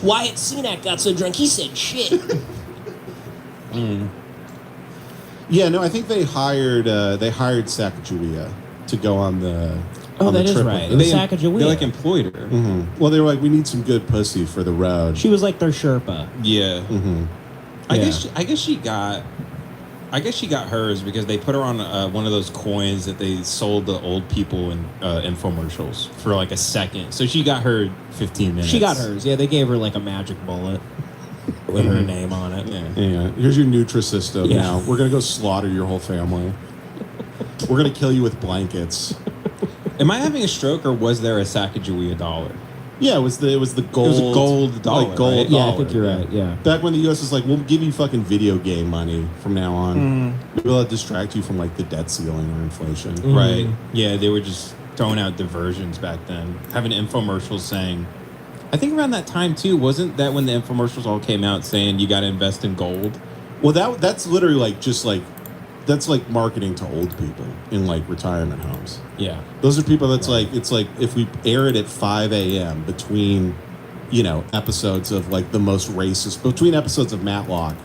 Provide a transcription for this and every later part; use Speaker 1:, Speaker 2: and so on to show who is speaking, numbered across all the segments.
Speaker 1: Wyatt Cenac got so drunk he said shit.
Speaker 2: Yeah, no, I think they hired Sacagawea to go on the.
Speaker 1: Oh,
Speaker 2: on the
Speaker 1: that is
Speaker 2: trip
Speaker 1: right.
Speaker 2: with
Speaker 1: It
Speaker 2: them.
Speaker 1: was Sacagawea.
Speaker 3: They like employed her.
Speaker 2: Well, they were like, we need some good pussy for the road.
Speaker 1: She was like their Sherpa.
Speaker 3: Yeah.
Speaker 2: Mhm.
Speaker 3: I
Speaker 1: Yeah.
Speaker 3: guess she got hers because they put her on one of those coins that they sold to old people in infomercials for like a second. So she got her 15 minutes.
Speaker 1: She got hers. Yeah, they gave her like a magic bullet with her name on it.
Speaker 3: Yeah.
Speaker 2: Yeah, here's your Nutrisystem.
Speaker 1: Yeah.
Speaker 2: Now we're gonna go slaughter your whole family. We're gonna kill you with blankets.
Speaker 3: Am I having a stroke or was there a Sacagawea dollar?
Speaker 2: Yeah, it was the gold.
Speaker 3: It was a gold dollar,
Speaker 2: like gold
Speaker 3: right?
Speaker 1: Yeah, I
Speaker 2: dollar.
Speaker 1: think you're right. Yeah.
Speaker 2: Back when the U.S. was like, we'll give you fucking video game money from now on. Maybe we'll distract you from like the debt ceiling or inflation.
Speaker 3: Right. Yeah, they were just throwing out diversions back then. Having infomercials saying, I think around that time too, wasn't that when the infomercials all came out saying you got to invest in gold?
Speaker 2: Well, that's literally like that's like marketing to old people in like retirement homes.
Speaker 1: Yeah.
Speaker 2: Those are people that's like, it's like if we air it at 5 a.m. between, episodes of like the most racist, between episodes of Matlock,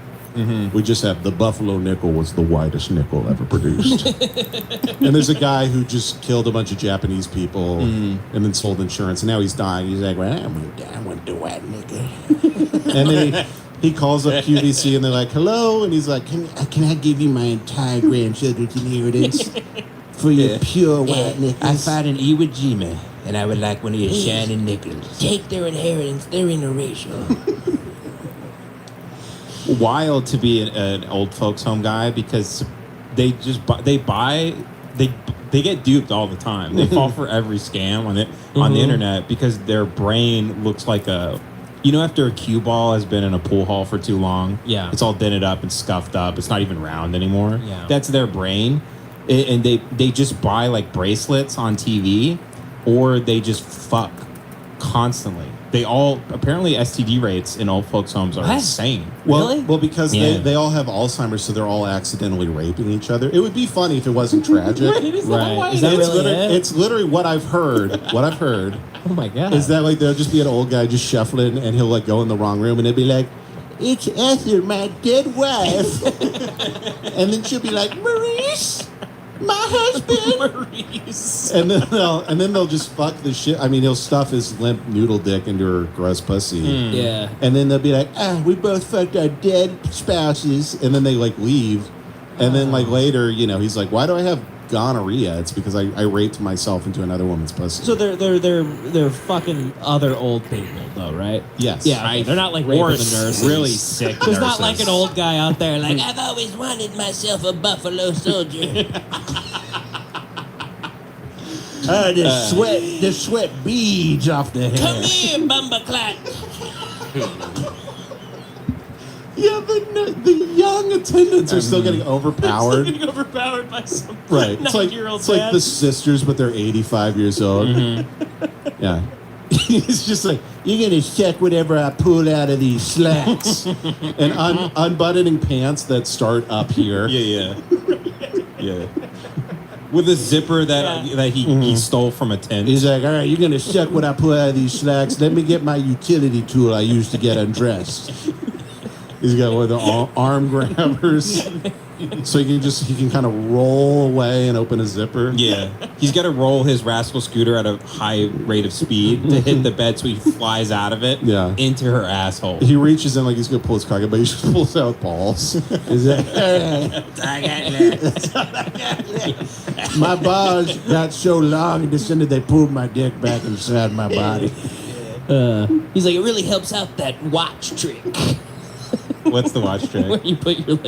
Speaker 2: we just have the Buffalo nickel was the whitest nickel ever produced. And there's a guy who just killed a bunch of Japanese people and then sold insurance. And now he's dying. He's like, well, I want the white nickel. And then he calls up QVC and they're like, hello. And he's like, can I give you my entire grandchildren's inheritance for your pure white nickels?
Speaker 3: I found an Iwo Jima, and I would like one of your shining nickels.
Speaker 1: Take their inheritance. They're interracial.
Speaker 3: Wild to be an old folks home guy because they just they get duped all the time. They fall for every scam on the internet because their brain looks like after a cue ball has been in a pool hall for too long, it's all dented up and scuffed up. It's not even round anymore.
Speaker 1: Yeah.
Speaker 3: That's their brain, and they just buy like bracelets on TV, or they just fuck constantly. They all apparently STD rates in old folks' homes are insane.
Speaker 2: Well, because
Speaker 3: Yeah.
Speaker 2: they all have Alzheimer's, so they're all accidentally raping each other. It would be funny if it wasn't tragic.
Speaker 1: Right. Is that
Speaker 2: it's,
Speaker 1: really
Speaker 2: literally,
Speaker 1: it?
Speaker 2: it's literally what I've heard.
Speaker 1: Oh my god.
Speaker 2: Is that like there'll just be an old guy just shuffling and he'll like go in the wrong room and it'll be like, it's Esther, my dead wife. And then she'll be like, Maurice, my husband.
Speaker 1: Maurice.
Speaker 2: And then they'll just fuck the shit. I mean, he'll stuff his limp noodle dick into her gross pussy.
Speaker 1: Yeah.
Speaker 2: And then they'll be like, we both fucked our dead spouses. And then they like leave. And then like later, he's like, why do I have gonorrhea? It's because I raped myself into another woman's pussy.
Speaker 1: So they're fucking other old people though, right?
Speaker 2: Yes.
Speaker 1: Yeah. Okay. They're not like raping the nurses.
Speaker 3: Really sick.
Speaker 1: There's
Speaker 3: nurses.
Speaker 1: not like an old guy out there like, I've always wanted myself a buffalo soldier.
Speaker 2: The sweat beads off the head.
Speaker 1: Come here, Bumbaclat.
Speaker 2: Yeah, the young attendants are still getting overpowered.
Speaker 1: Getting overpowered by some
Speaker 2: Right. It's like
Speaker 1: 9-year-old
Speaker 2: the sisters, but they're 85 years old. Yeah. It's just like, you're going to check whatever I pull out of these slacks. And unbuttoning pants that start up here.
Speaker 3: Yeah. With a zipper that he stole from a tent.
Speaker 2: He's like, all right, you're going to check what I pull out of these slacks. Let me get my utility tool I use to get undressed. He's got one of the arm grabbers. So he can kind of roll away and open a zipper.
Speaker 3: Yeah. He's got to roll his rascal scooter at a high rate of speed to hit the bed so he flies out of it into her asshole.
Speaker 2: He reaches in like he's going to pull his cock out, but he just pulls out balls. He's like, my balls got so long and descended they pulled my dick back inside my body.
Speaker 1: He's like, it really helps out that watch trick.
Speaker 3: What's the watch trick?
Speaker 1: Where you put your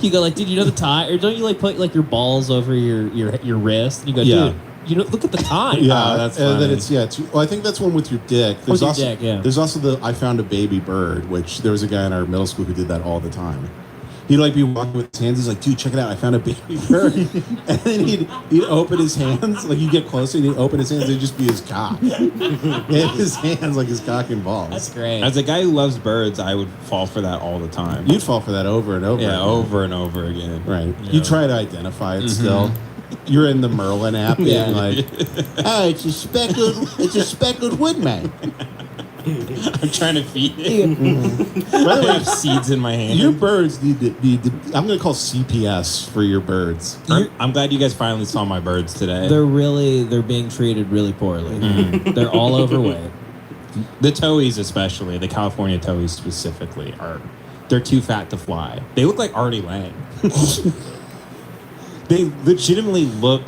Speaker 1: you go like, dude, you know the tie, or don't you like put like your balls over your wrist? And you go, dude, look at the time.
Speaker 2: Yeah,
Speaker 3: that's
Speaker 2: and then
Speaker 3: funny.
Speaker 2: well, I think that's one with your dick. There's
Speaker 1: With your
Speaker 2: also
Speaker 1: dick, yeah.
Speaker 2: there's also the I found a baby bird, which there was a guy in our middle school who did that all the time. He'd like be walking with his hands. He's like, dude, check it out. I found a baby bird. And then he'd open his hands. Like, you get closer and he'd open his hands. It'd just be his cock. And his hands like his cock and balls.
Speaker 1: That's great.
Speaker 3: As a guy who loves birds, I would fall for that all the time.
Speaker 2: You'd fall for that over and over.
Speaker 3: Yeah,
Speaker 2: again.
Speaker 3: over and over again.
Speaker 2: Right.
Speaker 3: Yeah.
Speaker 2: You try to identify it still. You're in the Merlin app
Speaker 1: Yeah.
Speaker 2: being like, oh, it's a speckled woodman.
Speaker 3: I'm trying to feed it.
Speaker 2: By the
Speaker 3: I
Speaker 2: way,
Speaker 3: have seeds in my hand.
Speaker 2: your birds need to. I'm going to call CPS for your birds.
Speaker 3: I'm glad you guys finally saw my birds today.
Speaker 1: They're being treated really poorly. They're all overweight.
Speaker 3: The Towies, especially the California Towies specifically, they're too fat to fly. They look like Artie Lang. They legitimately look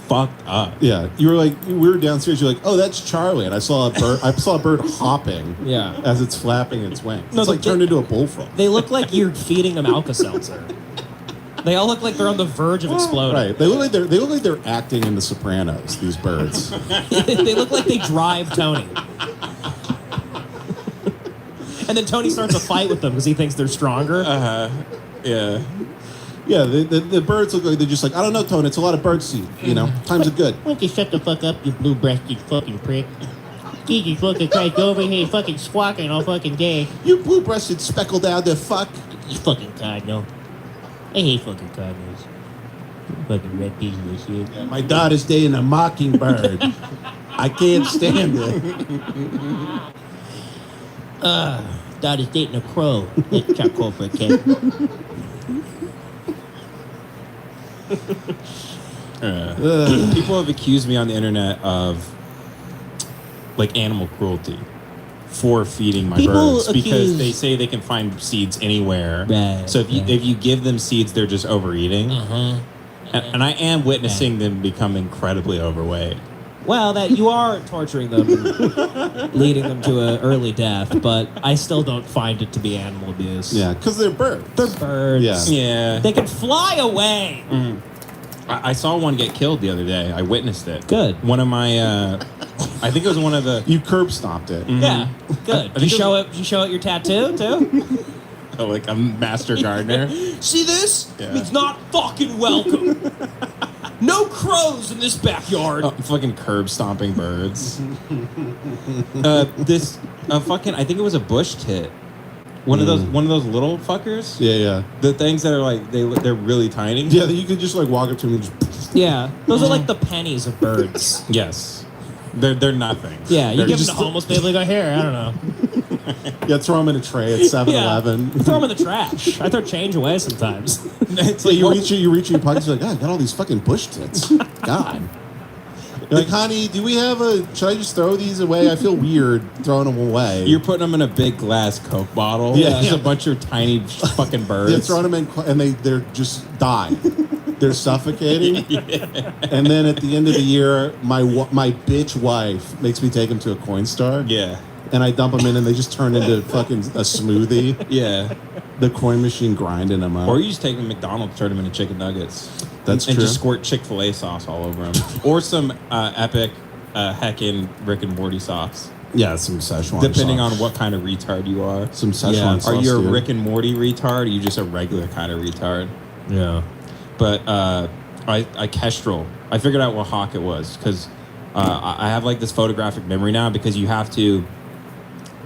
Speaker 3: fucked up.
Speaker 2: Yeah, you were like, we were downstairs. You're like, oh, that's Charlie, and I saw a bird. I saw a bird hopping.
Speaker 1: Yeah.
Speaker 2: as it's flapping its wings.
Speaker 1: No,
Speaker 2: It's like
Speaker 1: they-
Speaker 2: turned into a bullfrog.
Speaker 1: They look like you're feeding them Alka-Seltzer. They all look like they're on the verge of exploding.
Speaker 2: Right. They look like they're acting in The Sopranos. These birds.
Speaker 1: They look like they drive Tony. And then Tony starts a fight with them because he thinks they're stronger.
Speaker 3: Yeah.
Speaker 2: Yeah, the birds look like they're just like, I don't know, Tony. It's a lot of bird seed. You know, times are good.
Speaker 4: Why don't you shut the fuck up, you blue-breasted fucking prick? Jesus fucking Christ, go over here fucking squawking all fucking day.
Speaker 2: You blue-breasted speckled-out the fuck.
Speaker 4: You fucking cardinal. I hate fucking cardinals. Fucking red piece of shit.
Speaker 2: Yeah, my daughter's dating a mockingbird. I can't stand it.
Speaker 4: Daughter's dating a crow. That's charcoal for a cat.
Speaker 3: People have accused me on the internet of like animal cruelty for feeding my
Speaker 4: People
Speaker 3: birds because
Speaker 4: accuse-
Speaker 3: they say they can find seeds anywhere.
Speaker 4: Right,
Speaker 3: So if
Speaker 4: right.
Speaker 3: you give them seeds, they're just overeating.
Speaker 4: Uh-huh.
Speaker 3: And I am witnessing them become incredibly overweight.
Speaker 1: Well, that you are torturing them, and leading them to an early death, but I still don't find it to be animal abuse.
Speaker 2: Yeah, because they're birds.
Speaker 1: They're birds.
Speaker 2: Yeah.
Speaker 3: Yeah.
Speaker 1: They can fly away.
Speaker 3: I saw one get killed the other day. I witnessed it.
Speaker 1: Good.
Speaker 3: One of my, I think it was one of the,
Speaker 2: You curb stomped it.
Speaker 1: Yeah, good. Did you show it? Did you show it your tattoo too?
Speaker 3: like a master gardener.
Speaker 1: See this?
Speaker 3: Yeah.
Speaker 1: It's not fucking welcome. No crows in this backyard.
Speaker 3: Oh, fucking curb stomping birds. Fucking, I think it was a bush tit. One of those little fuckers.
Speaker 2: Yeah, yeah.
Speaker 3: The things that are like they're really tiny.
Speaker 2: Yeah, you could just like walk up to them and just.
Speaker 1: Yeah, those are like the pennies of birds.
Speaker 3: Yes. They're nothing.
Speaker 1: Yeah, you
Speaker 3: They're
Speaker 1: give them
Speaker 2: just-
Speaker 1: to homeless people. They go here. I don't know.
Speaker 2: Yeah, throw them in a tray at 7-Eleven.
Speaker 1: Yeah. Throw them in the trash. I throw change away sometimes.
Speaker 3: It's
Speaker 2: So
Speaker 3: like
Speaker 2: you reach in your pockets, you're like, God, I got all these fucking bush tits. God. You're like, honey, do we have should I just throw these away? I feel weird throwing them away.
Speaker 3: you're putting them in a big glass Coke bottle.
Speaker 2: Yeah.
Speaker 3: Just a bunch of tiny fucking birds.
Speaker 2: They're throwing them in, and they're just die. They're suffocating. And then at the end of the year, my bitch wife makes me take them to a Coinstar.
Speaker 3: Yeah.
Speaker 2: And I dump them in, and they just turn into fucking a smoothie.
Speaker 3: Yeah.
Speaker 2: The coin machine grinding them up.
Speaker 3: Or you just take them to McDonald's, turn them into chicken nuggets.
Speaker 2: That's
Speaker 3: and
Speaker 2: true.
Speaker 3: just squirt Chick-fil-A sauce all over them. Or some epic heckin' Rick and Morty sauce.
Speaker 2: Yeah, some Szechuan
Speaker 3: Depending
Speaker 2: sauce.
Speaker 3: on what kind of retard you are.
Speaker 2: Some Szechuan
Speaker 3: Yeah.
Speaker 2: sauce.
Speaker 3: Are you a
Speaker 2: dude.
Speaker 3: Rick and Morty retard? Or are you just a regular kind of retard?
Speaker 1: Yeah.
Speaker 3: But I Kestrel. I figured out what hawk it was because I have like this photographic memory now because you have to.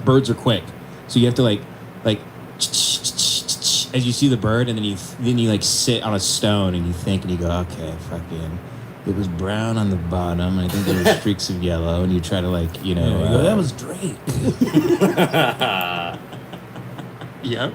Speaker 3: Birds are quick, so you have to like as you see the bird, and then you like sit on a stone and you think and you go, okay, fucking. It was brown on the bottom, and I think there were streaks of yellow, and you try to like you know.
Speaker 1: that was Drake.
Speaker 3: Yep.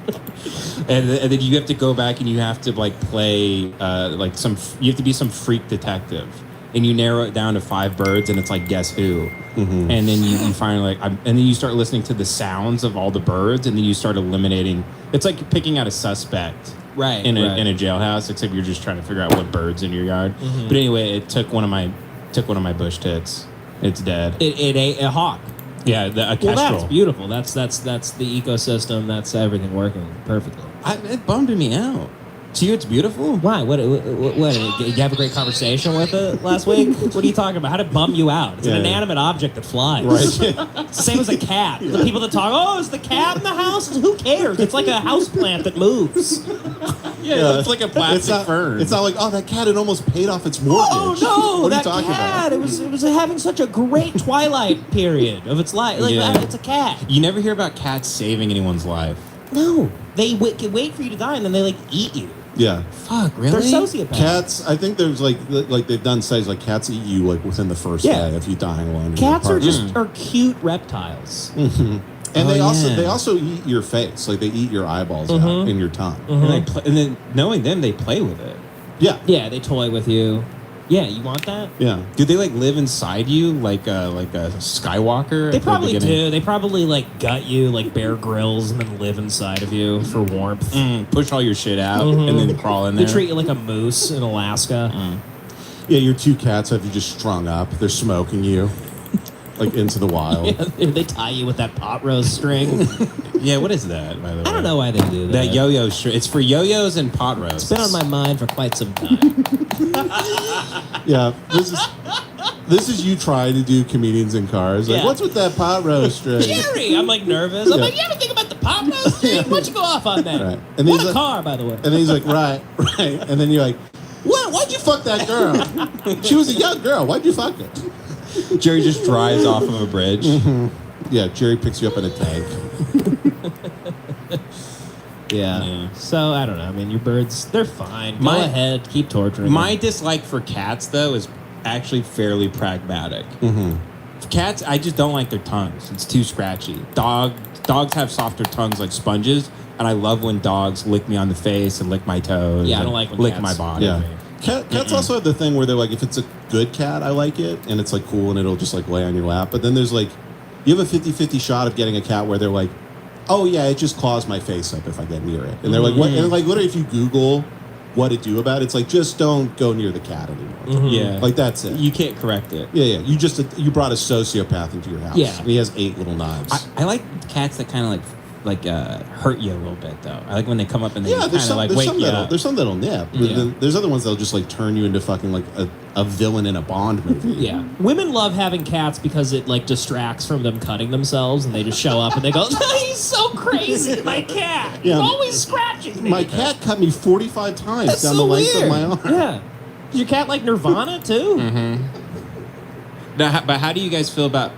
Speaker 3: And then you have to go back and you have to like play like you have to be some freak detective, and you narrow it down to 5 birds, and it's like guess who, and then you finally and then you start listening to the sounds of all the birds, and then you start eliminating. It's like picking out a suspect,
Speaker 1: Right,
Speaker 3: in
Speaker 1: right.
Speaker 3: a jailhouse, except you're just trying to figure out what birds in your yard. But anyway, it took one of my bush tits. It's dead.
Speaker 1: It ate a hawk.
Speaker 3: Yeah, a
Speaker 1: Well,
Speaker 3: kestrel.
Speaker 1: that's beautiful. That's the ecosystem. That's everything working perfectly.
Speaker 3: It bummed me out. To you, it's beautiful.
Speaker 1: Why? What? Did you have a great conversation with it last week? What are you talking about? How did it bum you out? It's
Speaker 2: Yeah.
Speaker 1: an inanimate object that flies.
Speaker 2: Right.
Speaker 1: It's the same as a cat. The people that talk, oh, is the cat in the house? Who cares? It's like a house plant that moves.
Speaker 3: Yeah, it's like a plastic
Speaker 2: It's not,
Speaker 3: fern.
Speaker 2: it's not like, oh, that cat had almost paid off its mortgage.
Speaker 1: Oh no,
Speaker 2: What are you
Speaker 1: that
Speaker 2: talking
Speaker 1: cat!
Speaker 2: about?
Speaker 1: It was having such a great twilight period of its life. Like
Speaker 3: Yeah.
Speaker 1: it's a cat.
Speaker 3: You never hear about cats saving anyone's life.
Speaker 1: No, they wait for you to die and then they like eat you.
Speaker 2: Yeah.
Speaker 3: Fuck, really?
Speaker 1: They're sociopaths.
Speaker 2: Cats, I think there's like they've done studies like cats eat you like within the first
Speaker 1: Yeah.
Speaker 2: day if you dying alone. in
Speaker 1: Cats
Speaker 2: your
Speaker 1: are
Speaker 2: apartment.
Speaker 1: just are cute reptiles.
Speaker 2: And they
Speaker 3: Oh,
Speaker 2: also
Speaker 3: yeah.
Speaker 2: they also eat your face, like they eat your eyeballs out in your tongue.
Speaker 3: And then knowing them, they play with it.
Speaker 2: Yeah,
Speaker 1: Yeah, they toy with you. Yeah, you want that?
Speaker 2: yeah.
Speaker 3: Do they like live inside you like a Skywalker?
Speaker 1: They
Speaker 3: at the
Speaker 1: probably
Speaker 3: beginning?
Speaker 1: do. They probably like gut you like Bear Grylls and then live inside of you for warmth.
Speaker 3: Push all your shit out and then crawl in
Speaker 1: They
Speaker 3: there.
Speaker 1: treat you like a moose in Alaska.
Speaker 2: Yeah, your two cats have you just strung up. They're smoking you, like into the wild.
Speaker 1: Yeah, they tie you with that pot roast string.
Speaker 3: Yeah, what is that, by the way?
Speaker 1: I don't know why they do that.
Speaker 3: That yo-yo string. It's for yo-yos and pot roasts.
Speaker 1: It's been on my mind for quite some time.
Speaker 2: Yeah, this is you trying to do comedians in cars. Like,
Speaker 1: Yeah.
Speaker 2: what's with that pot roast string?
Speaker 1: Jerry, I'm like nervous. I'm
Speaker 2: Yeah.
Speaker 1: like, you ever think about the pot roast thing? Why don't you go off on that?
Speaker 2: Right. And
Speaker 1: What
Speaker 2: he's
Speaker 1: a
Speaker 2: like-
Speaker 1: car, by the way.
Speaker 2: And then he's like, right. And then you're like, what? Why'd you fuck that girl? She was a young girl. Why'd you fuck her?
Speaker 3: Jerry just drives off of a bridge.
Speaker 2: Yeah, Jerry picks you up in a tank.
Speaker 1: Yeah. So I don't know. I mean, your birds, they're fine. Go
Speaker 3: My-
Speaker 1: ahead, keep torturing
Speaker 3: My
Speaker 1: them.
Speaker 3: dislike for cats, though, is actually fairly pragmatic. Cats, I just don't like their tongues. It's too scratchy. Dogs have softer tongues like sponges, and I love when dogs lick me on the face and lick my toes.
Speaker 1: Yeah, I
Speaker 3: and
Speaker 1: don't like when
Speaker 3: lick
Speaker 1: cats-
Speaker 3: my body.
Speaker 2: Yeah. Cats also have the thing where they're like, if it's a good cat, I like it, and it's like cool, and it'll just like lay on your lap. But then there's like, you have a 50-50 shot of getting a cat where they're like, oh yeah, it just claws my face up if I get near it. And they're like, what? And like literally, if you Google what to do about it, it's like just don't go near the cat anymore.
Speaker 3: Yeah.
Speaker 2: Like that's it.
Speaker 3: You can't correct it.
Speaker 2: Yeah. You brought a sociopath into your house.
Speaker 1: Yeah.
Speaker 2: And he has 8 little knives.
Speaker 3: I like cats that kind of like hurt you a little bit, though. I like when they come up and they
Speaker 2: Yeah,
Speaker 3: kind
Speaker 2: there's
Speaker 3: of
Speaker 2: some,
Speaker 3: like
Speaker 2: there's
Speaker 3: wake
Speaker 2: some
Speaker 3: you
Speaker 2: that'll
Speaker 3: up.
Speaker 2: there's some that'll nip. But
Speaker 3: Yeah.
Speaker 2: then there's other ones that'll just like turn you into fucking like a villain in a Bond movie.
Speaker 1: Yeah. Women love having cats because it like distracts from them cutting themselves and they just show up and they go, he's so crazy, my cat.
Speaker 2: Yeah.
Speaker 1: He always scratches me.
Speaker 2: My cat cut me 45 times
Speaker 1: That's
Speaker 2: down
Speaker 1: so
Speaker 2: the length
Speaker 1: weird.
Speaker 2: of my arm.
Speaker 1: Yeah. Is your cat like Nirvana too?
Speaker 3: Now, but how do you guys feel about